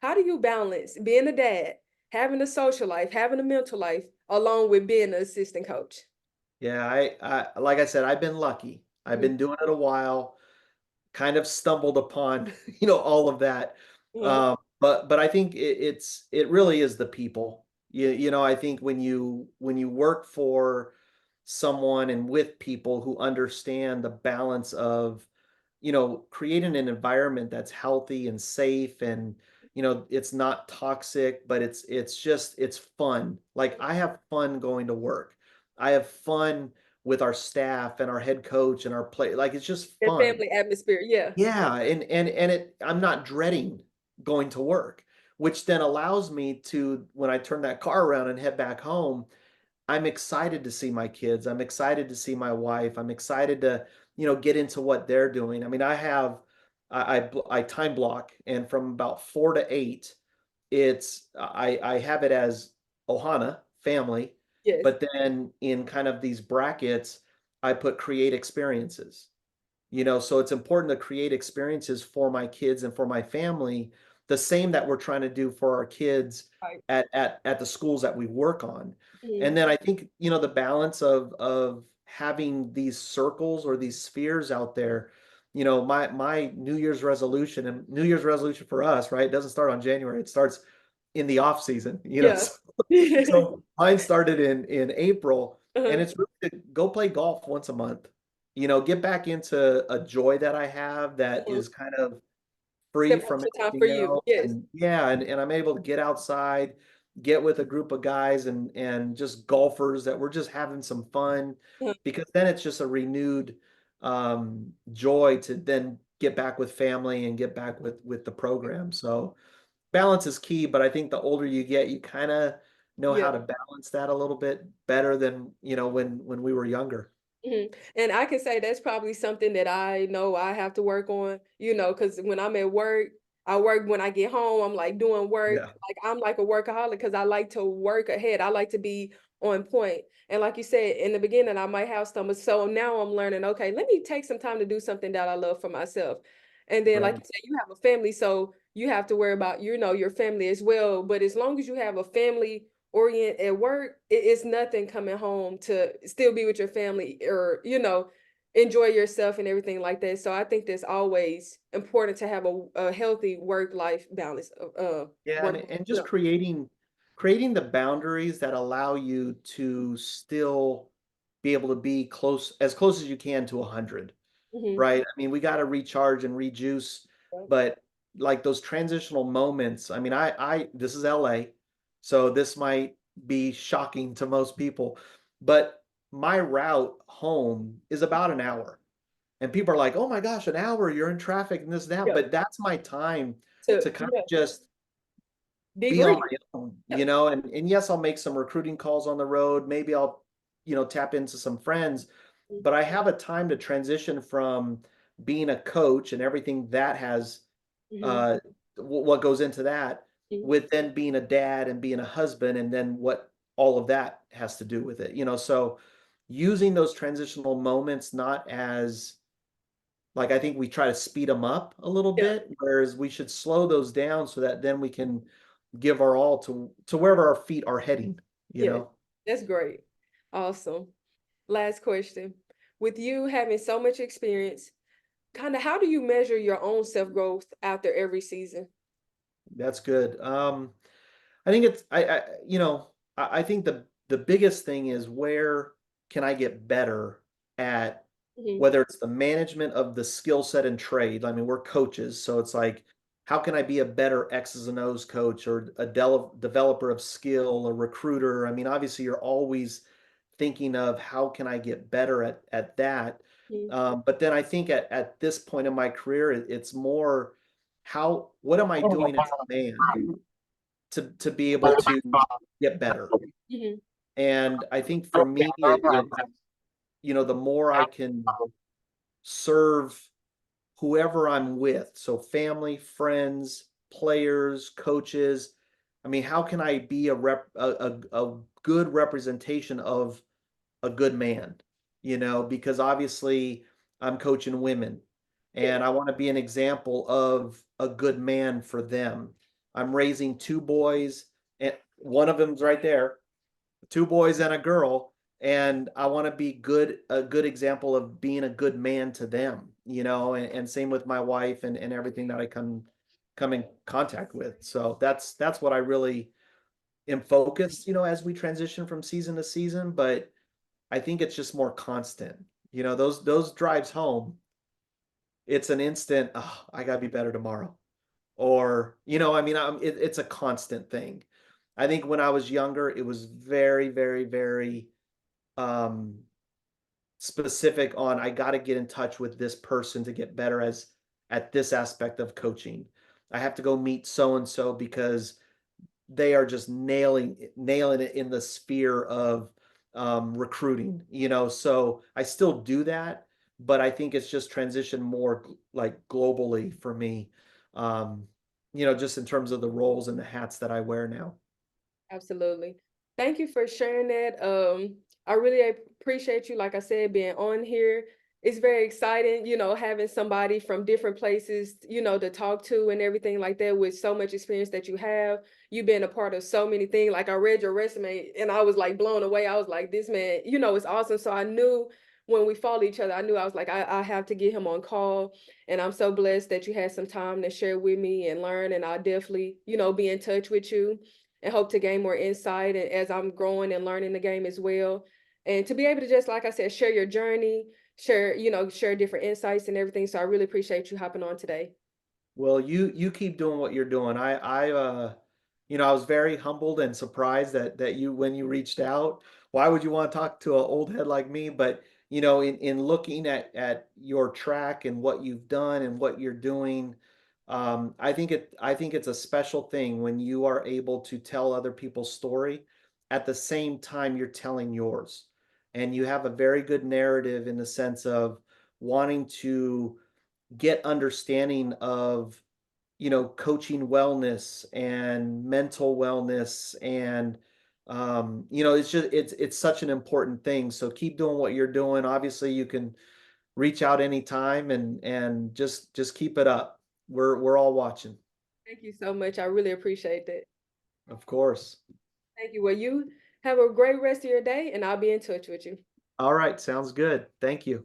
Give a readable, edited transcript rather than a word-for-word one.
how do you balance being a dad, having a social life, having a mental life, along with being an assistant coach? Yeah, I like I said, I've been lucky. I've Mhm, been doing it a while, kind of stumbled upon, all of that. mhm. But I think it really is the people. I think when you work for someone and with people who understand the balance of, creating an environment that's healthy and safe and it's not toxic, but it's fun. Like I have fun going to work. I have fun with our staff and our head coach and our play. Like it's just That fun. family atmosphere, yeah. Yeah, and I'm not dreading going to work, which then allows me to, when I turn that car around and head back home, I'm excited to see my kids. I'm excited to see my wife. I'm excited to, get into what they're doing. I mean, I time block, and from about 4 to 8, I have it as Ohana family, Yes. but then in kind of these brackets, I put create experiences. So it's important to create experiences for my kids and for my family, the same that we're trying to do for our kids Right. at the schools that we work on. Mhm. And then I think, the balance of having these circles or these spheres out there, my New Year's resolution for us, right? It doesn't start on January. It starts in the off season, Yeah. so, so mine started in April, and Uh-huh. it's really to go play golf once a month. Get back into a joy that I have that Mhm. is kind of free from Separation time for everything you. else. Yes. And yeah, and I'm able to get outside, get with a group of guys and just golfers that we're just having some fun, Uh-huh. because then it's just a renewed joy to then get back with family and get back with the program. So balance is key, but I think the older you get, you kind of know Yeah. how to balance that a little bit better than, when we were younger. Mhm. And I can say that's probably something that I know I have to work on, because when I'm at work, I work when I get home, I'm like doing work. Yeah. Like I'm like a workaholic because I like to work ahead. I like to be on point. And like you said, in the beginning, I might have stomach. So now I'm learning, okay, let me take some time to do something that I love for myself. And then, like Right. you said, you have a family, so you have to worry about, your family as well. But as long as you have a family orient at work, it's nothing coming home to still be with your family or, enjoy yourself and everything like that. So I think that's always important to have a healthy work-life balance of Yeah, and work. and just creating the boundaries that allow you to still be able to be close as you can to 100, Mhm. right? I mean, we got to recharge and rejuice, but like those transitional moments, I mean, I this is LA, so this might be shocking to most people, but my route home is about an hour. And people are like, "Oh my gosh, an hour, you're in traffic and this and that." Yeah. But that's my time To to kind yeah, of just be on debrief. my own, Yeah. and yes, I'll make some recruiting calls on the road. Maybe I'll, tap into some friends, Mhm. but I have a time to transition from being a coach and everything that has Mhm. uh what goes into that, Mhm. with then being a dad and being a husband and then what all of that has to do with it. So using those transitional moments not as, like, I think we try to speed them up a little Yeah. bit, whereas we should slow those down so that then we can give our all to wherever our feet are heading, you Yeah. know? That's great. Awesome. Last question. With you having so much experience, kind of how do you measure your own self-growth after every season? That's good. I think it's I think the biggest thing is, where can I get better at, Mhm. whether it's the management of the skill set and trade. I mean, we're coaches, so it's like, how can I be a better X's and O's coach, or a developer of skill, a recruiter? I mean, obviously, you're always thinking of how can I get better at that. Mhm. But then I think at this point in my career, it's more, what am I doing as a man to be able to get better? Mhm. And I think for me, it's, the more I can serve whoever I'm with, so family, friends, players, coaches. I mean, how can I be a good representation of a good man? Because obviously I'm coaching women, Yeah. and I want to be an example of a good man for them. I'm raising 2 boys, and one of them's right there, 2 boys and a girl, and I wanna be a good example of being a good man to them, and same with my wife and everything that I come in contact with. So that's what I really am focused, as we transition from season to season, but I think it's just more constant. Those drives home, it's an instant, "Oh, I gotta be better tomorrow." Or, I mean, it's a constant thing. I think when I was younger, it was very, very, very um, specific on I got to get in touch with this person to get better as at this aspect of coaching. I have to go meet so and so because they are just nailing it in the sphere of recruiting. So I still do that, but I think it's just transitioned more like globally for me. Um, just in terms of the roles and the hats that I wear now. Absolutely. Thank you for sharing that. I really appreciate you, like I said, being on here. It's very exciting, having somebody from different places, to talk to and everything like that with so much experience that you have. You've been a part of so many things. Like I read your resume and I was like blown away. I was like, this man, it's awesome. So I knew when we followed each other, I knew I was like, I have to get him on call. And I'm so blessed that you had some time to share with me and learn. And I'll definitely, be in touch with you and hope to gain more insight and as I'm growing and learning the game as well. And to be able to just, like I said, share your journey, share different insights and everything. So I really appreciate you hopping on today. Well, you keep doing what you're doing. I was very humbled and surprised that you when you reached out. Why would you want to talk to an old head like me? But in looking at your track and what you've done and what you're doing, I think it's a special thing when you are able to tell other people's story at the same time you're telling yours, and you have a very good narrative in the sense of wanting to get understanding of coaching wellness and mental wellness and it's such an important thing, so keep doing what you're doing. Obviously you can reach out anytime and just keep it up. We're all watching. Thank you so much. I really appreciate that. Of course. Thank you. Well, you have a great rest of your day and I'll be in touch with you. All right, sounds good. Thank you.